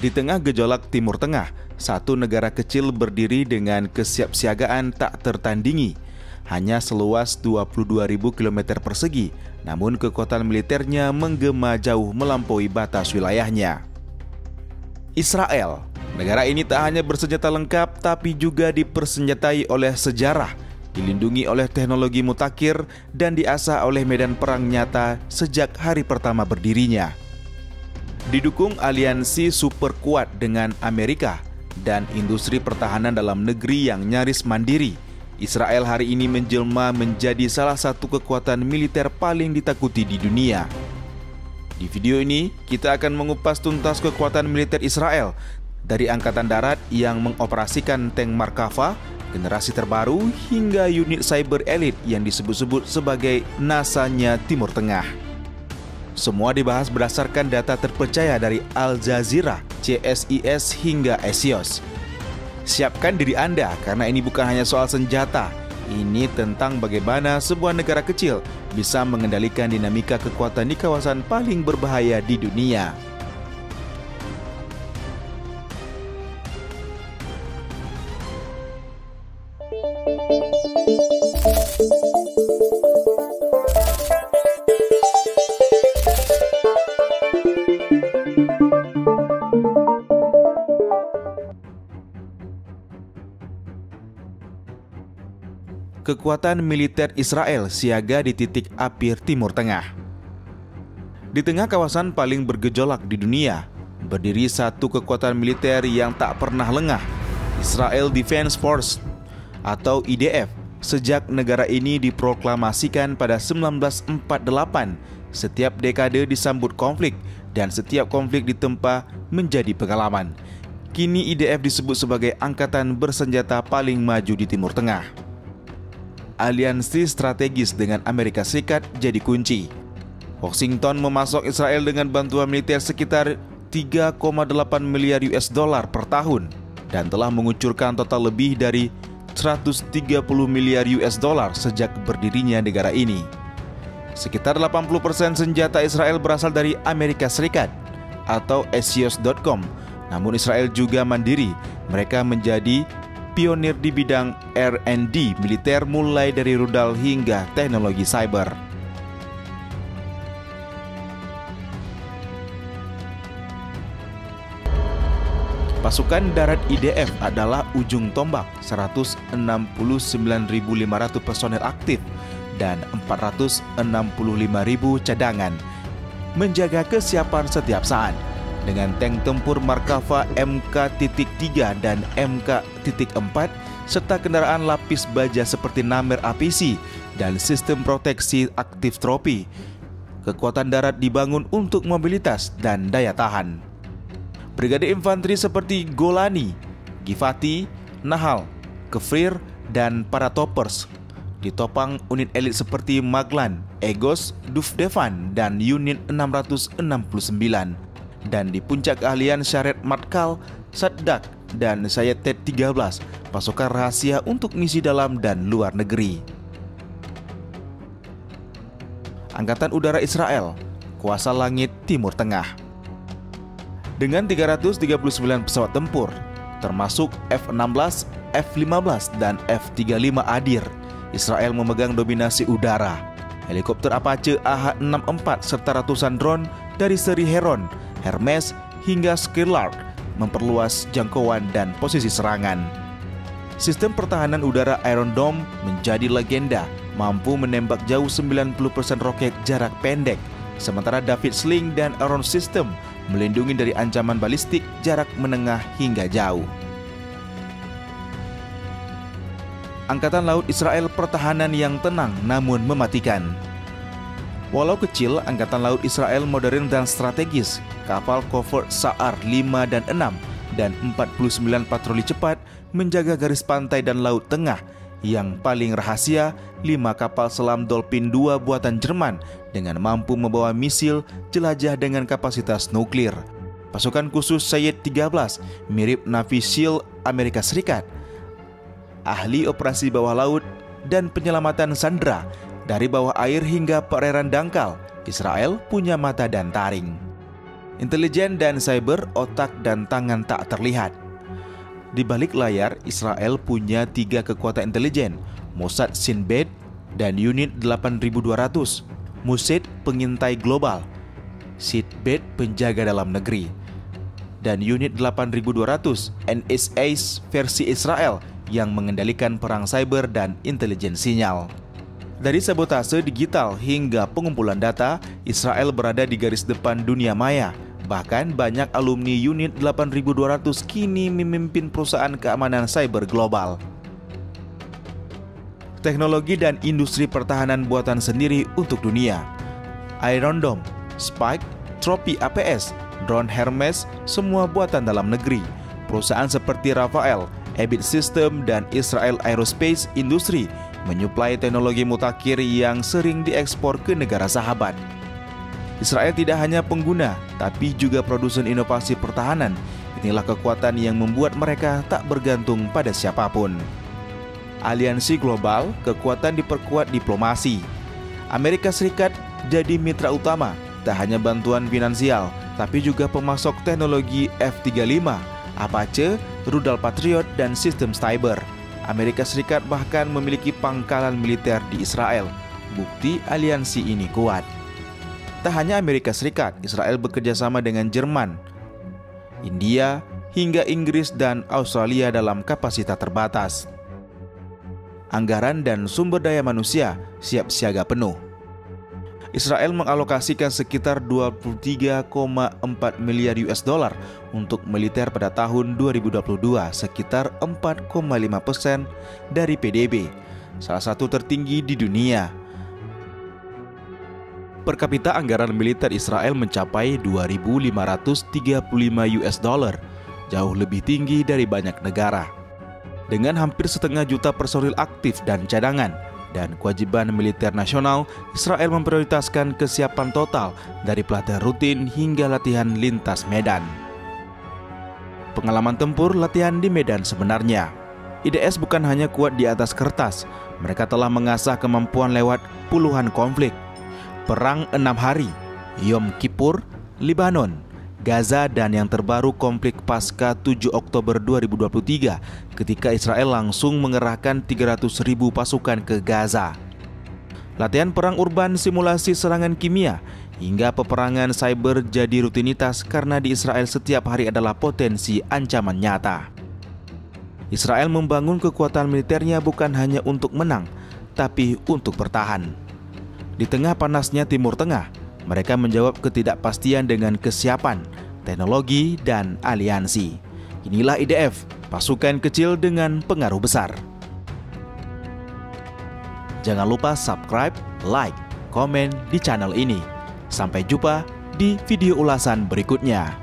Di tengah gejolak Timur Tengah, satu negara kecil berdiri dengan kesiapsiagaan tak tertandingi. Hanya seluas 22.000 km persegi, namun kekuatan militernya menggema jauh melampaui batas wilayahnya. Israel. Negara ini tak hanya bersenjata lengkap, tapi juga dipersenjatai oleh sejarah, dilindungi oleh teknologi mutakhir, dan diasah oleh medan perang nyata sejak hari pertama berdirinya. Didukung aliansi super kuat dengan Amerika dan industri pertahanan dalam negeri yang nyaris mandiri, Israel hari ini menjelma menjadi salah satu kekuatan militer paling ditakuti di dunia. Di video ini, kita akan mengupas tuntas kekuatan militer Israel, dari Angkatan Darat yang mengoperasikan tank Merkava, generasi terbaru, hingga unit cyber elit yang disebut-sebut sebagai NASA-nya Timur Tengah. Semua dibahas berdasarkan data terpercaya dari Al Jazeera, CSIS, hingga Axios. Siapkan diri Anda, karena ini bukan hanya soal senjata. Ini tentang bagaimana sebuah negara kecil bisa mengendalikan dinamika kekuatan di kawasan paling berbahaya di dunia. Kekuatan militer Israel siaga di titik api Timur Tengah. Di tengah kawasan paling bergejolak di dunia, berdiri satu kekuatan militer yang tak pernah lengah, Israel Defense Force atau IDF. Sejak negara ini diproklamasikan pada 1948, setiap dekade disambut konflik dan setiap konflik ditempa menjadi pengalaman. Kini IDF disebut sebagai angkatan bersenjata paling maju di Timur Tengah. Aliansi strategis dengan Amerika Serikat jadi kunci. Washington memasok Israel dengan bantuan militer sekitar 3,8 miliar US dollar per tahun dan telah mengucurkan total lebih dari 130 miliar US dollar sejak berdirinya negara ini. Sekitar 80% senjata Israel berasal dari Amerika Serikat atau Axios.com. Namun Israel juga mandiri. Mereka menjadi pionir di bidang R&D militer mulai dari rudal hingga teknologi cyber. Pasukan darat IDF adalah ujung tombak, 169.500 personel aktif dan 465.000 cadangan, menjaga kesiapan setiap saat. Dengan tank tempur Merkava MK.3 dan MK.4 serta kendaraan lapis baja seperti Namer APC dan sistem proteksi aktif tropi. Kekuatan darat dibangun untuk mobilitas dan daya tahan. Brigade infanteri seperti Golani, Givati, Nahal, Kefir, dan Paratoppers ditopang unit elit seperti Maglan, Egos, Dufdevan, dan unit 669. Dan di puncak keahlian Sharet Matkal, Saddak, dan Sayetet 13, pasukan rahasia untuk misi dalam dan luar negeri. Angkatan Udara Israel, kuasa langit Timur Tengah. Dengan 339 pesawat tempur, termasuk F-16, F-15, dan F-35 Adir, Israel memegang dominasi udara. Helikopter Apache AH-64 serta ratusan drone dari seri Heron, Hermes, hingga Skylark memperluas jangkauan dan posisi serangan. Sistem pertahanan udara Iron Dome menjadi legenda, mampu menembak jauh 90% roket jarak pendek, sementara David Sling dan Iron System melindungi dari ancaman balistik jarak menengah hingga jauh. Angkatan Laut Israel pertahanan yang tenang namun mematikan. Walau kecil, Angkatan Laut Israel modern dan strategis. Kapal covert Sa'ar 5 dan 6 dan 49 patroli cepat menjaga garis pantai dan laut tengah. Yang paling rahasia, 5 kapal selam Dolphin 2 buatan Jerman dengan mampu membawa misil jelajah dengan kapasitas nuklir. Pasukan khusus Sayed 13 mirip Navy SEAL Amerika Serikat. Ahli operasi bawah laut dan penyelamatan sandera. Dari bawah air hingga perairan dangkal, Israel punya mata dan taring. Intelijen dan cyber, otak dan tangan tak terlihat. Di balik layar, Israel punya 3 kekuatan intelijen, Mossad Shin Bet dan Unit 8200, Mossad pengintai global, Shin Bet penjaga dalam negeri, dan Unit 8200 NSA versi Israel yang mengendalikan perang cyber dan intelijen sinyal. Dari sabotase digital hingga pengumpulan data, Israel berada di garis depan dunia maya. Bahkan banyak alumni Unit 8200 kini memimpin perusahaan keamanan cyber global. Teknologi dan industri pertahanan buatan sendiri untuk dunia. Iron Dome, Spike, Trophy APS, drone Hermes, semua buatan dalam negeri. Perusahaan seperti Rafael, Ebit System, dan Israel Aerospace Industry menyuplai teknologi mutakhir yang sering diekspor ke negara sahabat. Israel tidak hanya pengguna, tapi juga produsen inovasi pertahanan. Inilah kekuatan yang membuat mereka tak bergantung pada siapapun. Aliansi global, kekuatan diperkuat diplomasi. Amerika Serikat jadi mitra utama, tak hanya bantuan finansial, tapi juga pemasok teknologi F-35, Apache, rudal Patriot, dan sistem cyber. Amerika Serikat bahkan memiliki pangkalan militer di Israel. Bukti aliansi ini kuat. Tak hanya Amerika Serikat, Israel bekerja sama dengan Jerman, India, hingga Inggris dan Australia dalam kapasitas terbatas. Anggaran dan sumber daya manusia siap siaga penuh. Israel mengalokasikan sekitar 23,4 miliar US dollar untuk militer pada tahun 2022, sekitar 4,5% dari PDB, salah satu tertinggi di dunia. Per kapita anggaran militer Israel mencapai 2.535 US dollar, jauh lebih tinggi dari banyak negara. Dengan hampir 1,5 juta personil aktif dan cadangan, dan kewajiban militer nasional, Israel memprioritaskan kesiapan total dari pelatihan rutin hingga latihan lintas medan. Pengalaman tempur latihan di medan sebenarnya. IDS bukan hanya kuat di atas kertas, mereka telah mengasah kemampuan lewat puluhan konflik. Perang 6 hari, Yom Kippur, Lebanon, Gaza, dan yang terbaru konflik pasca 7 Oktober 2023 ketika Israel langsung mengerahkan 300.000 pasukan ke Gaza. Latihan perang urban, simulasi serangan kimia, hingga peperangan cyber jadi rutinitas karena di Israel setiap hari adalah potensi ancaman nyata. Israel membangun kekuatan militernya bukan hanya untuk menang, tapi untuk bertahan. Di tengah panasnya Timur Tengah, mereka menjawab ketidakpastian dengan kesiapan, teknologi, dan aliansi. Inilah IDF, pasukan kecil dengan pengaruh besar. Jangan lupa subscribe, like, komen di channel ini. Sampai jumpa di video ulasan berikutnya.